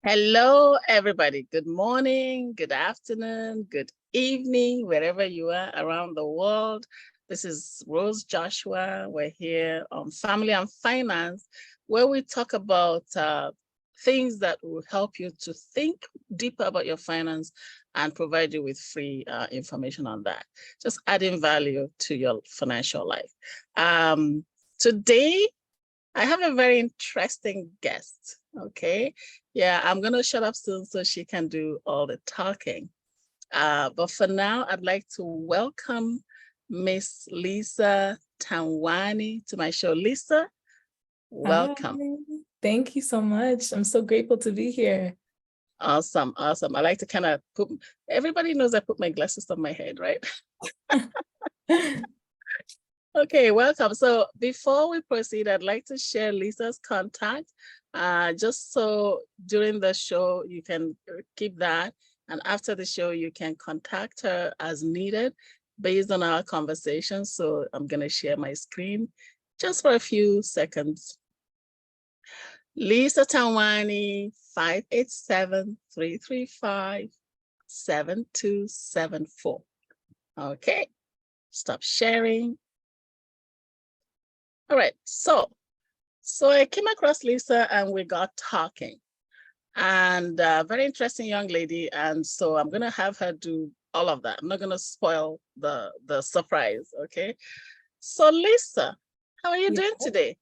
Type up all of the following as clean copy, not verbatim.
Hello, everybody. Good morning, good afternoon, good evening, wherever you are around the world. This is Rose Joshua. We're here on Family and Finance, where we talk about things that will help you to think deeper about your finance and provide you with free information on that. Just adding value to your financial life. Today, I have a very interesting guest. Okay. Yeah, I'm going to shut up soon so she can do all the talking. But for now, I'd like to welcome Miss LIZA Tanwani to my show. LIZA, welcome. Hi. Thank you so much. I'm so grateful to be here. Awesome. Awesome. I like to kind of everybody knows I put my glasses on my head, right? Okay, welcome. So before we proceed, I'd like to share LIZA's contact, just so during the show you can keep that. And after the show, you can contact her as needed based on our conversation. So I'm going to share my screen just for a few seconds. LIZA Tanwani, 587-335-7274. Okay, stop sharing. All right, so I came across LIZA and we got talking, and very interesting young lady. And so I'm gonna have her do all of that. I'm not gonna spoil the surprise, okay? So LIZA, how are you doing today?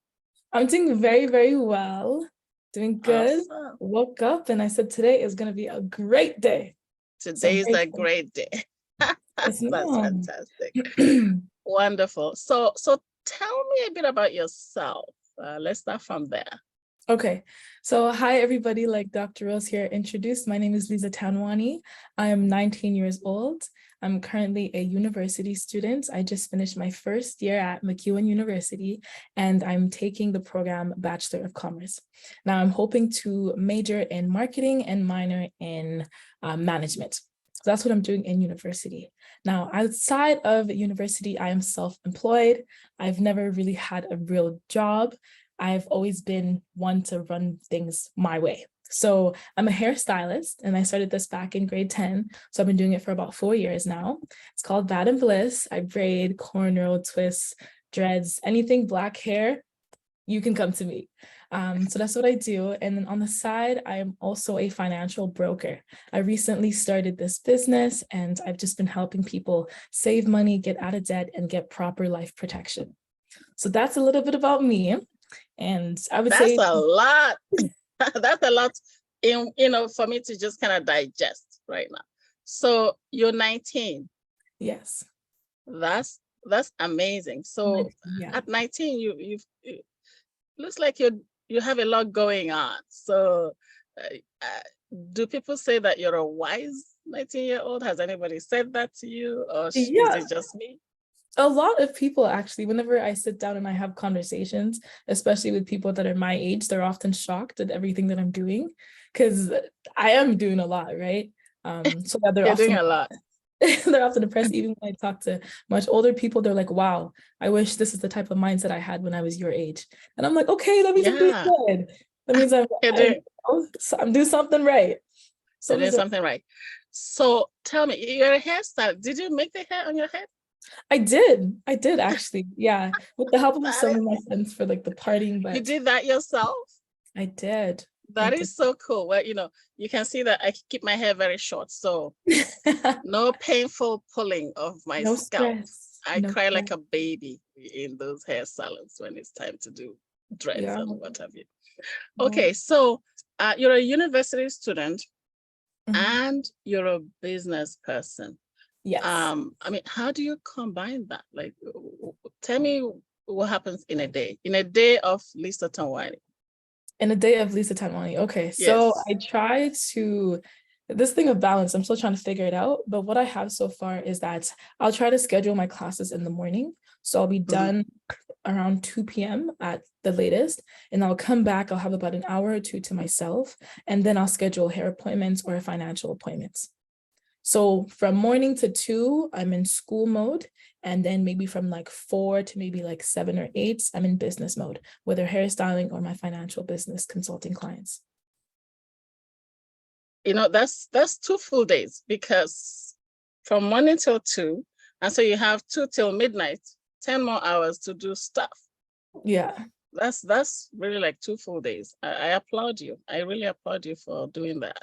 I'm doing very, very well. Doing good. Awesome. Woke up and I said today is gonna be a great day. Today is a great day. That's fantastic. Wonderful. So tell me a bit about yourself. Let's start from there. Okay, so hi everybody, like Dr. Rose here introduced, my name is LIZA Tanwani. I am 19 years old. I'm currently a university student. I just finished my first year at McEwen University, and I'm taking the program Bachelor of Commerce. Now I'm hoping to major in marketing and minor in management. So that's what I'm doing in university. Now, outside of university, I am self-employed. I've never really had a real job. I've always been one to run things my way. So I'm a hairstylist, and I started this back in grade 10. So I've been doing it for about 4 years now. It's called Bad and Bliss. I braid, cornrow, twists, dreads, anything black hair, you can come to me. So that's what I do. And then on the side, I am also a financial broker. I recently started this business, and I've just been helping people save money, get out of debt, and get proper life protection. So that's a little bit about me. And I would say that's a lot. That's a lot for me to just kind of digest right now. So you're 19. Yes. That's amazing. So yeah. At 19, you looks like you have a lot going on. So do people say that you're a wise 19-year-old? Has anybody said that to you, or is it just me? A lot of people, actually, whenever I sit down and I have conversations, especially with people that are my age, they're often shocked at everything that I'm doing, because I am doing a lot, right? So that they're doing a lot. They're often impressed. Even when I talk to much older people, they're like, wow, I wish this is the type of mindset I had when I was your age. And I'm like, okay, that means I'm doing good. That means I'm doing something right. So doing something right. So tell me, you're a hairstylist. Did you make the hair on your head? I did actually. Yeah. With the help of some of my friends for like the partying. But you did that yourself? I did. That is so cool. Well, you can see that I keep my hair very short, so no painful pulling of my scalp. I cry like a baby in those hair salons when it's time to do dreads and what have you. Okay, so you're a university student and you're a business person. Yes. I mean, how do you combine that? Like, tell me what happens in a day of LIZA Tanwani. In a day of LIZA Tanwani. Okay, so I try to, this thing of balance, I'm still trying to figure it out. But what I have so far is that I'll try to schedule my classes in the morning. So I'll be done around 2 p.m. at the latest. And I'll come back, I'll have about an hour or two to myself. And then I'll schedule hair appointments or financial appointments. So from morning to 2, I'm in school mode. And then maybe from like 4 to maybe like 7 or 8, I'm in business mode, whether hairstyling or my financial business consulting clients. that's 2 full days, because from morning till 2, and so you have 2 till midnight, 10 more hours to do stuff. Yeah. That's really like 2 full days. I applaud you. I really applaud you for doing that.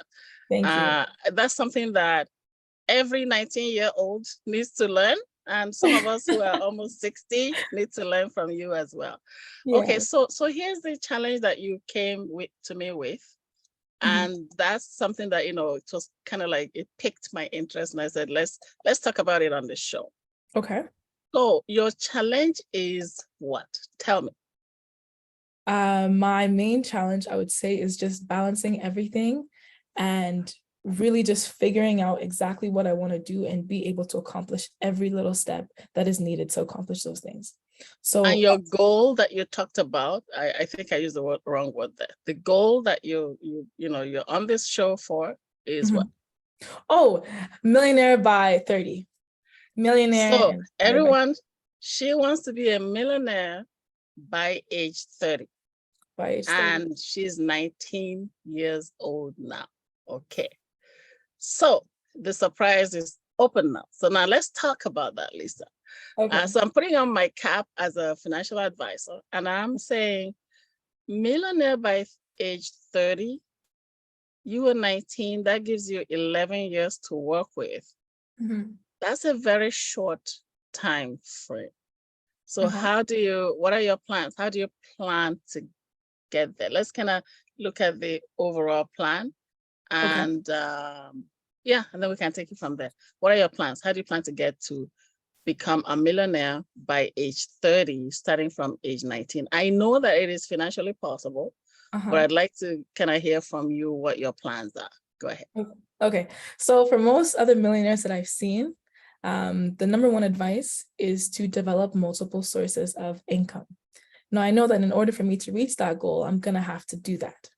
Thank you. That's something that every 19-year-old needs to learn. And some of us who are almost 60 need to learn from you as well. Okay, Yeah. so here's the challenge that you came to me with. Mhm. And that's something that, it was kind of like, it piqued my interest. And I said, let's talk about it on the show. Okay. So your challenge is what? Tell me. My main challenge, I would say, is just balancing everything and really just figuring out exactly what I want to do and be able to accomplish every little step that is needed to accomplish those things. And So your goal that you talked about, I think I used the wrong word there. The goal that you're on this show for is what? Oh, millionaire by 30. Millionaire So and everyone, she wants to be a millionaire by age 30. by age 30. And she's 19 years old now. Okay. So the surprise is open now. So now let's talk about that, Lisa. Okay. So I'm putting on my cap as a financial advisor, and I'm saying millionaire by age 30, you were 19, that gives you 11 years to work with. That's a very short time frame. So what are your plans? How do you plan to get there? Let's kind of look at the overall plan, and and then we can take it from there. What are your plans? How do you plan to get to become a millionaire by age 30, starting from age 19? I know that it is financially possible, but I'd like to kind of hear from you what your plans are. Go ahead. Okay. So for most other millionaires that I've seen, the number one advice is to develop multiple sources of income. Now, I know that in order for me to reach that goal, I'm going to have to do that.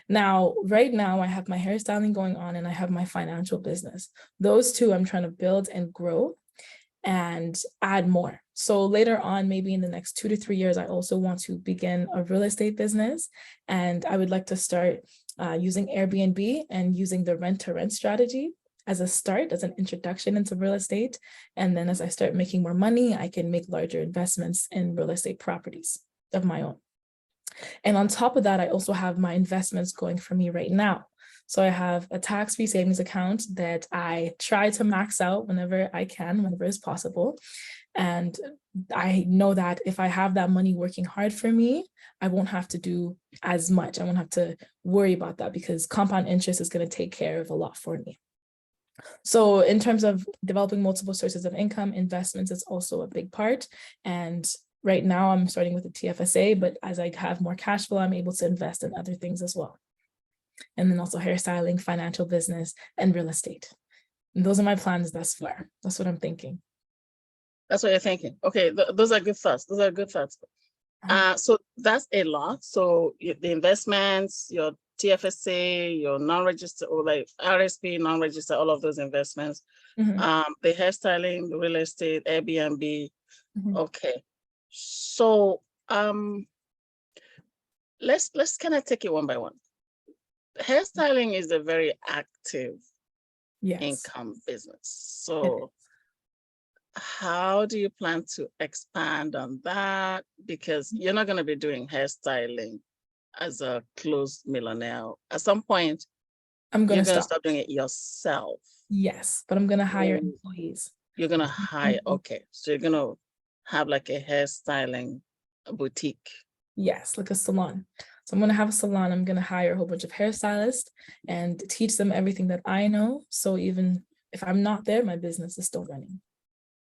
Now, right now, I have my hairstyling going on and I have my financial business. Those two I'm trying to build and grow and add more. So later on, maybe in the next 2 to 3 years, I also want to begin a real estate business. And I would like to start using Airbnb and using the rent-to-rent strategy as a start, as an introduction into real estate. And then as I start making more money, I can make larger investments in real estate properties of my own. And on top of that, I also have my investments going for me right now. So I have a tax-free savings account that I try to max out whenever I can, whenever it's possible. And I know that if I have that money working hard for me, I won't have to do as much. I won't have to worry about that because compound interest is going to take care of a lot for me. So in terms of developing multiple sources of income, investments is also a big part. And right now I'm starting with a TFSA, but as I have more cash flow, I'm able to invest in other things as well. And then also hairstyling, financial business, and real estate. And those are my plans thus far. That's what I'm thinking. That's what you're thinking. Okay, those are good thoughts. Those are good thoughts. So that's a lot. So the investments, your TFSA, your non-registered, or like RSP, non-registered, all of those investments, the hairstyling, the real estate, Airbnb. Okay. So let's kind of take it one by one. Hairstyling is a very active income business. So how do you plan to expand on that? Because you're not going to be doing hairstyling as a closed millionaire. At some point, you're going to stop doing it yourself. Yes, but I'm going to hire employees. You're going to hire, okay. So you're going to have like a hairstyling boutique. Yes, like a salon. So I'm going to have a salon. I'm going to hire a whole bunch of hairstylists and teach them everything that I know. So even if I'm not there, my business is still running.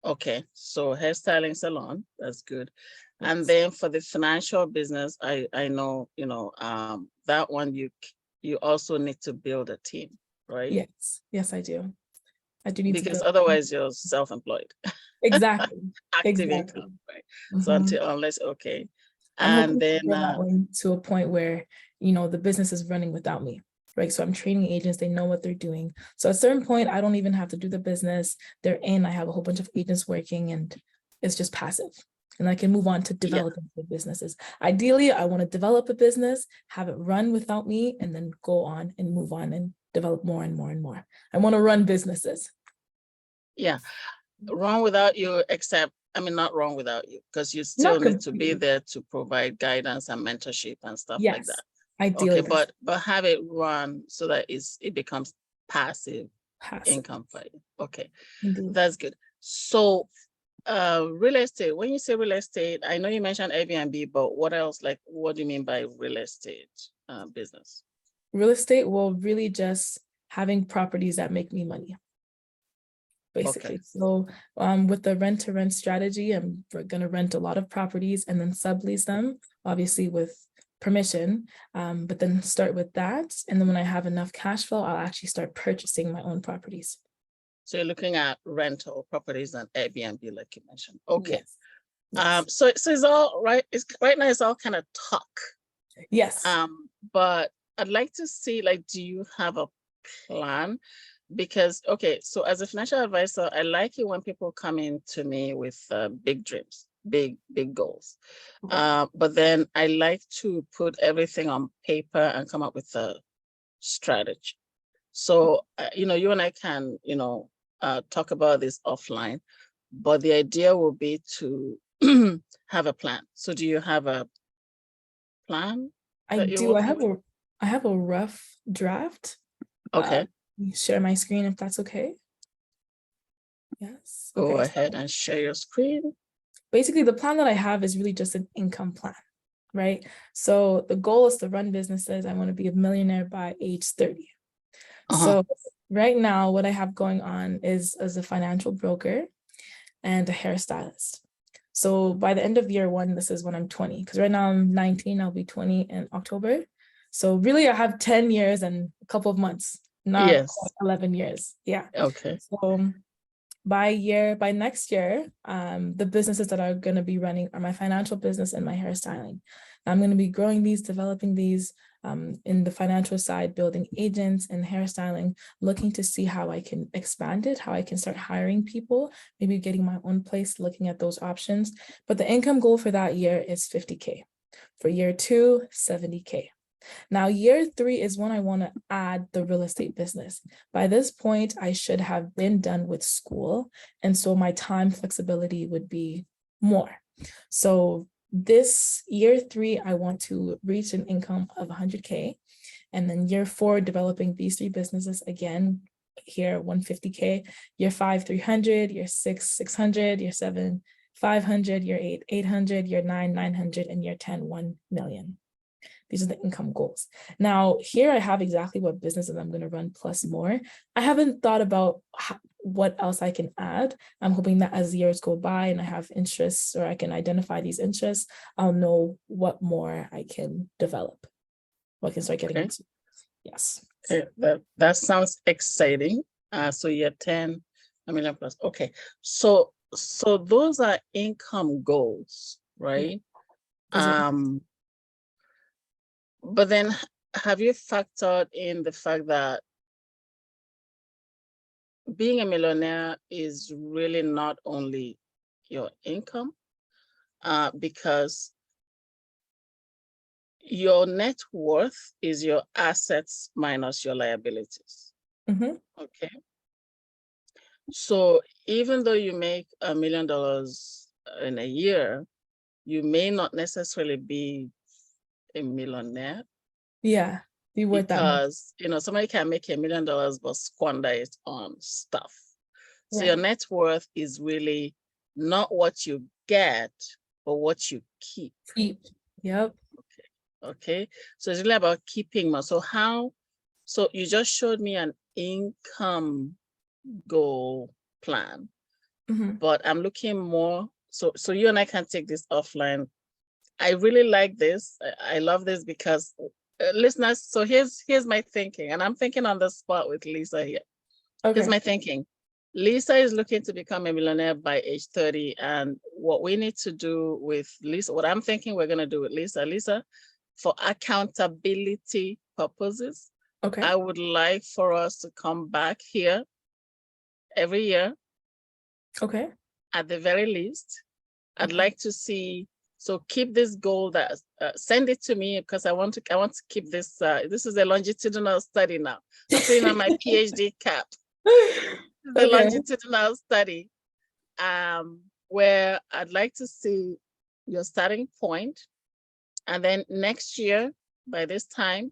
Okay, so hairstyling salon, that's good. Yes. And then for the financial business, I know, that one you also need to build a team, right? Yes, I do. I do need to, because otherwise you're self-employed. Exactly. Active income, right? So unless, okay. I'm hoping to grow that one to a point where, the business is running without me. Right. So I'm training agents, they know what they're doing. So at a certain point, I don't even have to do the business. They're in, I have a whole bunch of agents working and it's just passive. And I can move on to developing the businesses. Ideally, I want to develop a business, have it run without me, and then go on and move on and develop more and more and more. I want to run businesses. Yeah. Wrong without you, except, I mean, not wrong without you, because you still Not need to be completely. there to provide guidance and mentorship and stuff like Yes, that. ideally. Okay, but have it run so that it becomes passive income for you. Okay, Indeed. that's good. So real estate, when you say real estate, I know you mentioned Airbnb, but what else? Like, what do you mean by real estate business? Real estate, well, really just having properties that make me money, basically. Okay. So with the rent to rent strategy, we're going to rent a lot of properties and then sublease them, obviously with permission, but then start with that. And then when I have enough cash flow, I'll actually start purchasing my own properties. So you're looking at rental properties and Airbnb, like you mentioned. Okay. Yes. Yes. So it's all right. It's right now it's all kind of talk. Yes. But I'd like to see, like, do you have a plan? Because, okay, so as a financial advisor, I like it when people come in to me with big dreams, big goals. Okay. But then I like to put everything on paper and come up with a strategy. So, you and I can, talk about this offline, but the idea will be to have a plan. So do you have a plan? I do. I have a rough draft. Okay. Share my screen if that's okay. Yes. Go Okay. ahead and share your screen. Basically, the plan that I have is really just an income plan, right? So the goal is to run businesses. I want to be a millionaire by age 30. So right now, what I have going on is as a financial broker and a hairstylist. So by the end of year one, this is when I'm 20, because right now I'm 19, I'll be 20 in October. So really I have 10 years and a couple of months, not 11 years. Yeah. Okay. So by next year, the businesses that are going to be running are my financial business and my hairstyling. I'm going to be growing these, developing these in the financial side, building agents and hairstyling, looking to see how I can expand it, how I can start hiring people, maybe getting my own place, looking at those options. But the income goal for that year is 50K. For year 2, 70K. Now, year 3 is when I want to add the real estate business. By this point, I should have been done with school. And so my time flexibility would be more. So this year 3, I want to reach an income of 100K. And then year 4, developing these 3 businesses again, here 150K, year 5, 300, year 6, 600, year 7, 500, year 8, 800, year 9, 900, and year 10, 1 million. These are the income goals. Now, here I have exactly what businesses I'm going to run plus more. I haven't thought about what else I can add. I'm hoping that as years go by and I have interests or I can identify these interests, I'll know what more I can develop, what I can start getting into. Yes. Okay. That sounds exciting. So you're 10 million plus. Okay. So those are income goals, right? But then have you factored in the fact that being a millionaire is really not only your income, because your net worth is your assets minus your liabilities. Okay. So even though you make $1 million in a year, you may not necessarily be a millionaire. Yeah, because somebody can make $1 million but squander it on stuff. So your net worth is really not what you get, but what you keep. Yep. Okay. So it's really about keeping more. So you just showed me an income goal plan, but I'm looking more. So you and I can take this offline. I really like this. I love this because listeners, so here's my thinking, and I'm thinking on the spot with Lisa here. Here's my thinking. Lisa is looking to become a millionaire by age 30, and what we need to do with Lisa, what I'm thinking we're going to do with Lisa, for accountability purposes, I would like for us to come back here every year. At the very least, I'd like to see So keep this goal that send it to me, because I want to keep this. This is a longitudinal study now. I'm putting on my PhD cap. The Okay. longitudinal study, where I'd like to see your starting point, and then next year by this time,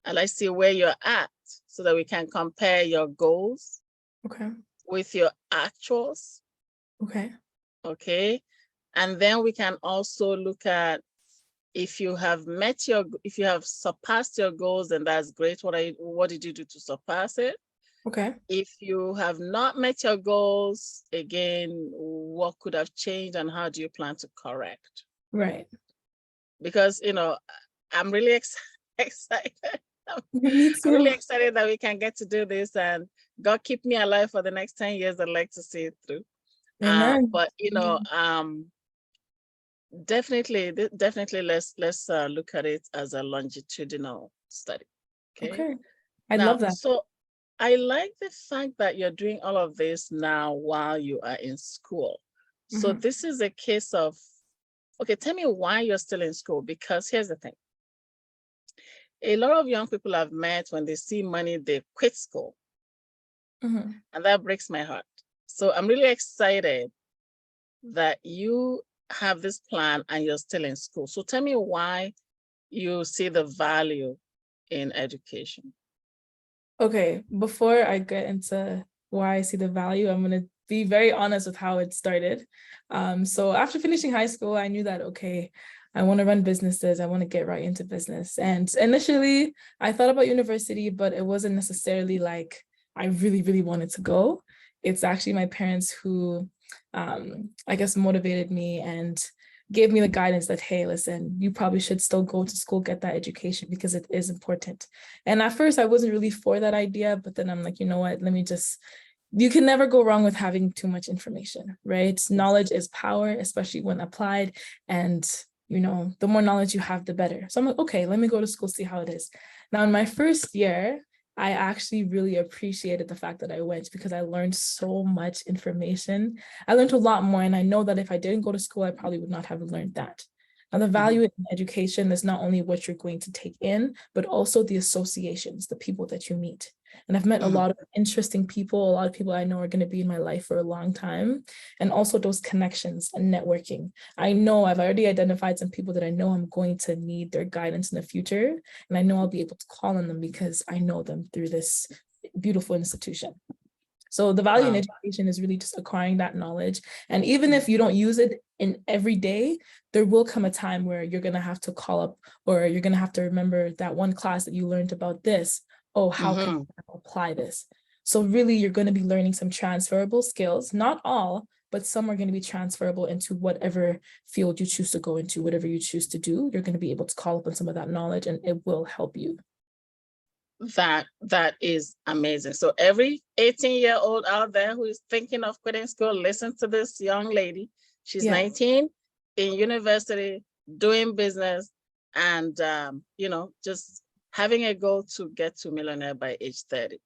I'd like to see where you're at, so that we can compare your goals Okay. with your actuals. Okay. Okay. And then we can also look at, if you have surpassed your goals, then that's great. What did you do to surpass it? Okay. If you have not met your goals, again, what could have changed and how do you plan to correct? Right. Because, I'm really excited. Me I'm really too. excited that we can get to do this, and God keep me alive for the next 10 years. I'd like to see it through. Amen. But definitely let's look at it as a longitudinal study. Okay. I Now, love that. so I like the fact that you're doing all of this now while you are in school. So this is a case of, okay, tell me why you're still in school, because here's the thing. A lot of young people I've met, when they see money, they quit school. And that breaks my heart. So I'm really excited that you have this plan and you're still in school. So tell me why you see the value in education. Okay, before I get into why I see the value, I'm going to be very honest with how it started. So after finishing high school, I knew that, okay, I want to run businesses. I want to get right into business. And initially, I thought about university, but it wasn't necessarily like I really, really wanted to go. It's actually my parents who, I guess, motivated me and gave me the guidance that, hey, listen, you probably should still go to school, get that education, because it is important. And at first I wasn't really for that idea, but then I'm like, you know what, you can never go wrong with having too much information, right? Knowledge is power, especially when applied. And, the more knowledge you have, the better. So I'm like, okay, let me go to school, see how it is. Now, in my first year, I actually really appreciated the fact that I went, because I learned so much information. I learned a lot more. And I know that if I didn't go to school, I probably would not have learned that. Now, the value in education is not only what you're going to take in, but also the associations, the people that you meet. And I've met a lot of interesting people. A lot of people I know are going to be in my life for a long time. And also those connections and networking. I know I've already identified some people that I know I'm going to need their guidance in the future. And I know I'll be able to call on them because I know them through this beautiful institution. So the value in education is really just acquiring that knowledge. And even if you don't use it in every day, there will come a time where you're going to have to call up, or you're going to have to remember that one class that you learned about this. Oh, how can I apply this? So really, you're going to be learning some transferable skills, not all, but some are going to be transferable into whatever field you choose to go into, whatever you choose to do. You're going to be able to call upon some of that knowledge, and it will help you. That is amazing. So every 18-year-old out there who is thinking of quitting school, listen to this young lady. She's 19, in university, doing business, and just having a goal to get to millionaire by age 30.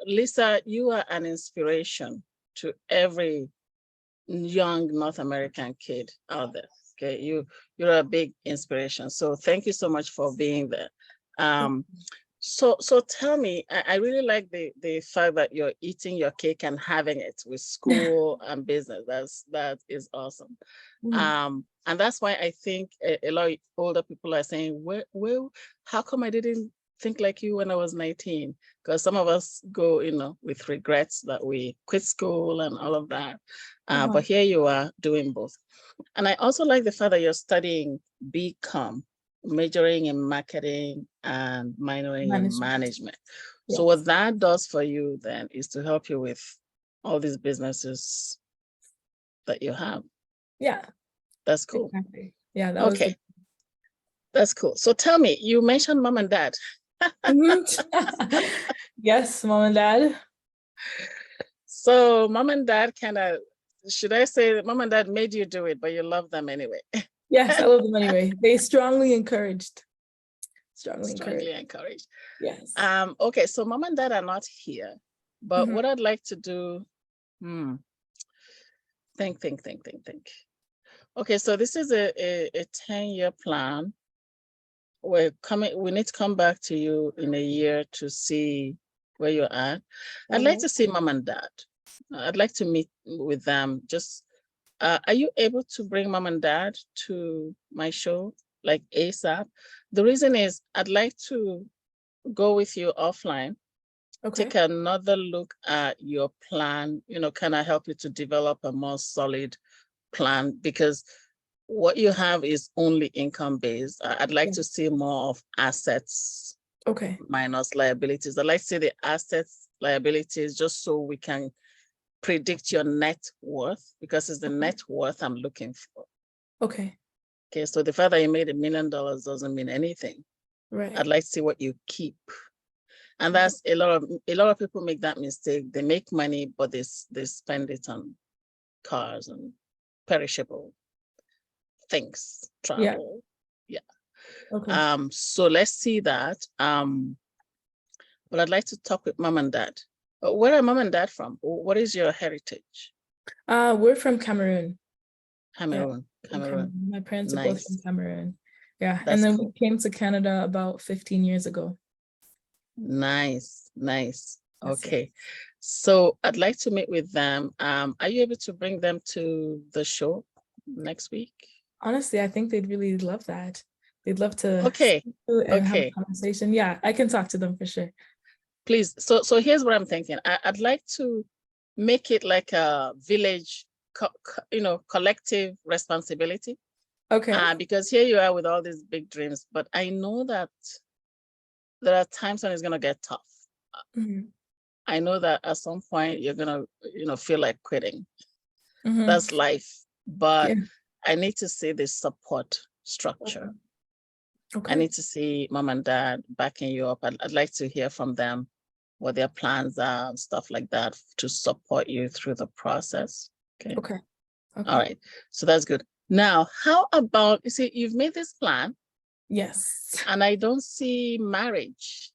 Lisa, you are an inspiration to every young North American kid out there. Okay, you're a big inspiration. So thank you so much for being there. So tell me, I really like the fact that you're eating your cake and having it with school and business. That is awesome. And that's why I think a lot of older people are saying, well, how come I didn't think like you when I was 19? Because some of us go, with regrets that we quit school and all of that. But here you are doing both. And I also like the fact that you're studying BCom, majoring in marketing and minoring in management. So what that does for you then is to help you with all these businesses that you have. Yeah. That's cool. Exactly. Yeah, that okay. That's cool. So tell me, you mentioned mom and dad. Yes, mom and dad. So mom and dad should I say that mom and dad made you do it, but you love them anyway? Yes, I love them anyway. They strongly encouraged. Strongly encouraged. Yes. Okay, so mom and dad are not here, but what I'd like to do, think. Okay, so this is a 10-year plan. We need to come back to you in a year to see where you're at. I'd like to see mom and dad. I'd like to meet with them. Just, are you able to bring mom and dad to my show, like ASAP? The reason is I'd like to go with you offline, take another look at your plan, can I help you to develop a more solid plan? Because what you have is only income based. I'd like to see more of assets minus liabilities. I'd like to see the assets, liabilities, just so we can predict your net worth, because it's the net worth I'm looking for. Okay, so the fact that you made $1 million doesn't mean anything. Right. I'd like to see what you keep. And that's a lot of people make that mistake. They make money, but they spend it on cars and perishable things, travel. Yeah. Okay. So let's see that. But I'd like to talk with mom and dad. Where are mom and dad from? What is your heritage? We're from Cameroon. Cameroon. My parents are both from Cameroon. Yeah. That's and then cool. We came to Canada about 15 years ago. Nice. Okay. So I'd like to meet with them. Are you able to bring them to the show next week? Honestly, I think they'd really love that. They'd love to have a conversation. Yeah, I can talk to them for sure. Please. So here's what I'm thinking. I'd like to make it like a village, collective responsibility. Okay. Because here you are with all these big dreams, but I know that there are times when it's going to get tough. Mm-hmm. I know that at some point you're going to, feel like quitting. Mm-hmm. That's life. But I need to see the support structure. Okay. I need to see mom and dad backing you up. I'd like to hear from them what their plans are and stuff like that to support you through the process. Okay. All right. So that's good. Now, how about, you've made this plan. Yes. And I don't see marriage.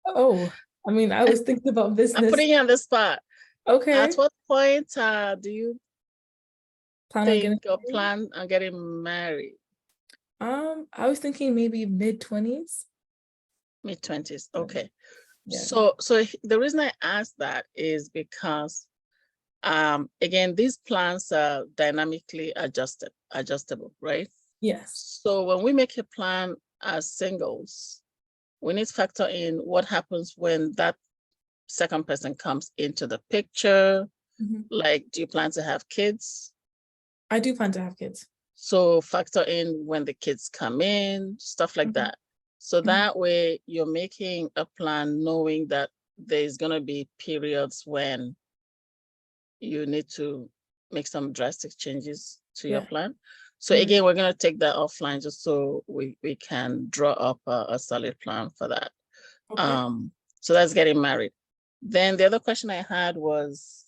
Oh, I mean, I was thinking about business. I'm putting you on the spot. Okay. At what point do you plan on getting married? I was thinking maybe mid-20s. Mid-20s. Okay. Yeah. So the reason I asked that is because again, these plans are dynamically adjustable, right? Yes. So when we make a plan as singles, we need to factor in what happens when that second person comes into the picture. Mm-hmm. Like, do you plan to have kids? I do plan to have kids. So factor in when the kids come in, stuff like that. So that way you're making a plan knowing that there's going to be periods when you need to make some drastic changes to your plan. So again, we're going to take that offline just so we can draw up a solid plan for that. Okay. So that's getting married. Then the other question I had was,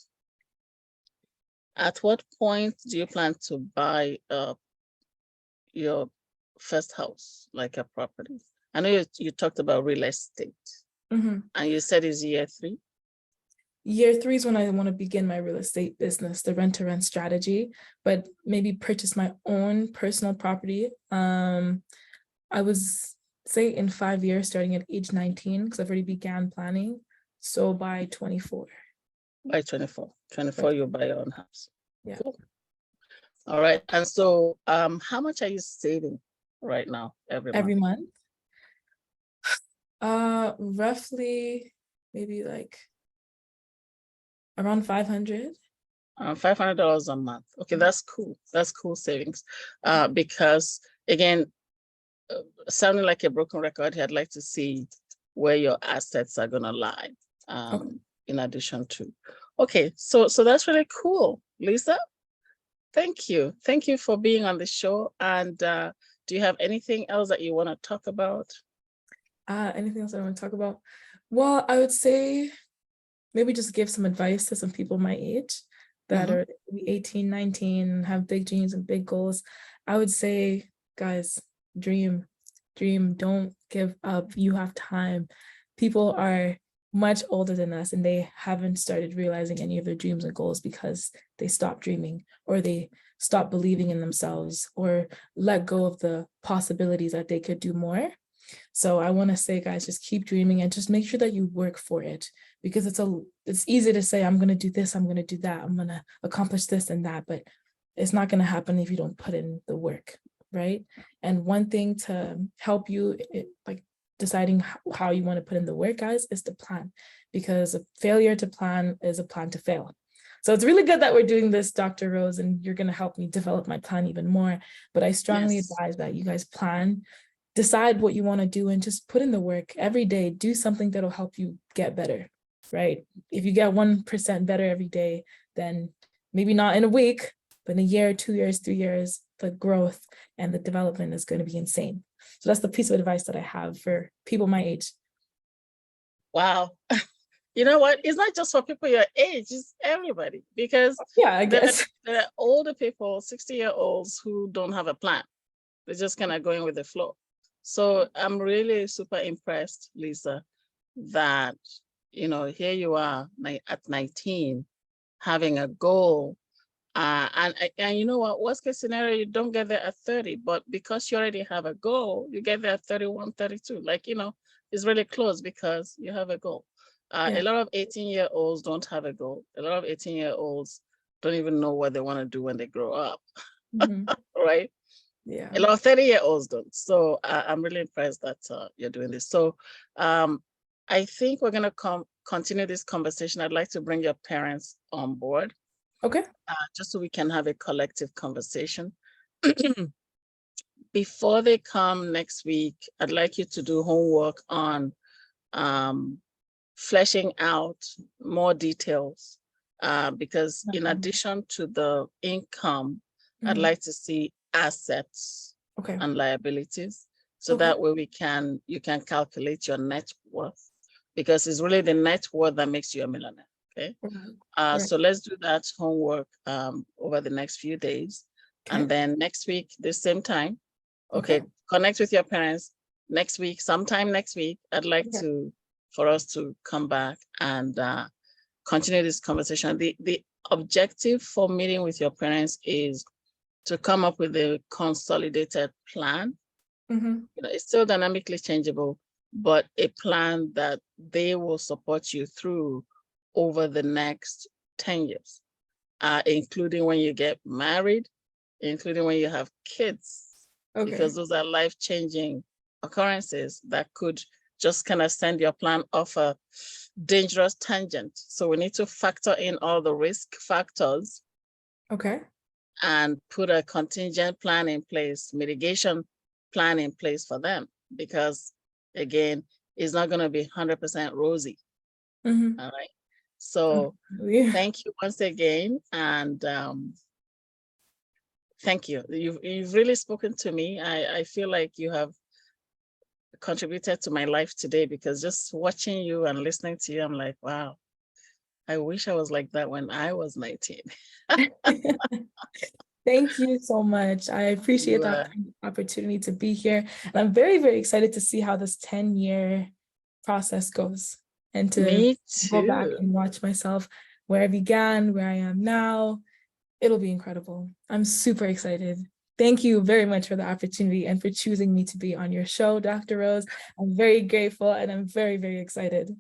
at what point do you plan to buy your first house, like a property? I know you talked about real estate, and you said it's year 3. Year 3 is when I want to begin my real estate business, the rent-to-rent strategy, but maybe purchase my own personal property. I was say in 5 years, starting at age 19, because I've already began planning. So by 24. By 24, you'll buy your own house. Yeah. Cool. All right. And so how much are you saving right now every month? Roughly maybe like around $500. $500 a month. Okay, that's cool. That's cool savings. Because again, sounding like a broken record, I'd like to see where your assets are gonna lie. In addition to. Okay, so that's really cool, Lisa. Thank you. Thank you for being on the show. And do you have anything else that you want to talk about? Anything else I want to talk about? Well, I would say maybe just give some advice to some people my age that are 18, 19, have big dreams and big goals. I would say, guys, dream, don't give up. You have time. People are much older than us and they haven't started realizing any of their dreams and goals because they stopped dreaming or they stop believing in themselves or let go of the possibilities that they could do more. So I want to say, guys, just keep dreaming and just make sure that you work for it, because it's easy to say, I'm going to do this, I'm going to do that, I'm going to accomplish this and that, but it's not going to happen if you don't put in the work, right? And one thing to help you, like deciding how you want to put in the work, guys, is to plan, because a failure to plan is a plan to fail. So it's really good that we're doing this, Dr. Rose, and you're going to help me develop my plan even more. But I strongly advise that you guys plan, decide what you want to do, and just put in the work every day. Do something that'll help you get better, right? If you get 1% better every day, then maybe not in a week, but in a year, 2 years, 3 years, the growth and the development is going to be insane. So that's the piece of advice that I have for people my age. Wow. You know what? It's not just for people your age, it's everybody. Because yeah, I guess there are older people, 60-year-olds who don't have a plan. They're just kind of going with the flow. So I'm really super impressed, Lisa, that, you know, here you are at 19, having a goal. And you know what, worst case scenario, you don't get there at 30, but because you already have a goal, you get there at 31, 32. Like, you know, it's really close because you have a goal. A lot of 18-year-olds don't have a goal. A lot of 18-year-olds don't even know what they want to do when they grow up, right? Yeah. A lot of 30-year-olds don't. So I'm really impressed that you're doing this. So I think we're going to continue this conversation. I'd like to bring your parents on board. Okay. Just so we can have a collective conversation. Before they come next week, I'd like you to do homework on fleshing out more details, because in addition to the income, I'd like to see assets and liabilities. So that way you can calculate your net worth, because it's really the net worth that makes you a millionaire. Okay. So let's do that homework over the next few days. And then next week, the same time, connect with your parents next week, sometime next week. I'd like for us to come back and continue this conversation. The objective for meeting with your parents is to come up with a consolidated plan. You know, it's still dynamically changeable, but a plan that they will support you through over the next 10 years, including when you get married, including when you have kids, because those are life-changing occurrences that could just kind of send your plan off a dangerous tangent. So we need to factor in all the risk factors and put a contingent plan in place, mitigation plan in place for them, because again, it's not going to be 100% rosy. All right. So thank you once again. And thank you. You've really spoken to me. I feel like you have contributed to my life today, because just watching you and listening to you, I'm like, wow, I wish I was like that when I was 19. Thank you so much. I appreciate that opportunity to be here. And I'm very, very excited to see how this 10-year process goes, and to go back and watch myself where I began, where I am now. It'll be incredible. I'm super excited. Thank you very much for the opportunity and for choosing me to be on your show, Dr. Rose. I'm very grateful and I'm very, very excited.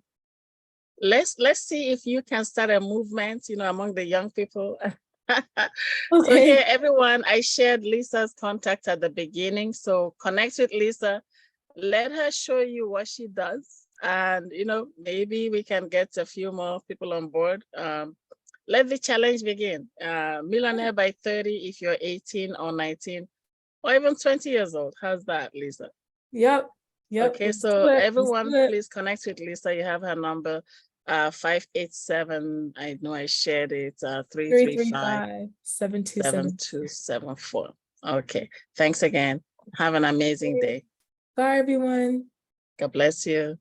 Let's see if you can start a movement, you know, among the young people. So here, everyone, I shared Lisa's contact at the beginning. So connect with Lisa, let her show you what she does. And, you know, maybe we can get a few more people on board. Let the challenge begin. Millionaire by 30 if you're 18 or 19 or even 20 years old. How's that, Lisa? Yep. Okay, so everyone, please connect with Lisa. You have her number, 587. I know I shared it. 335-7274. Okay, thanks again. Have an amazing day. Bye, everyone. God bless you.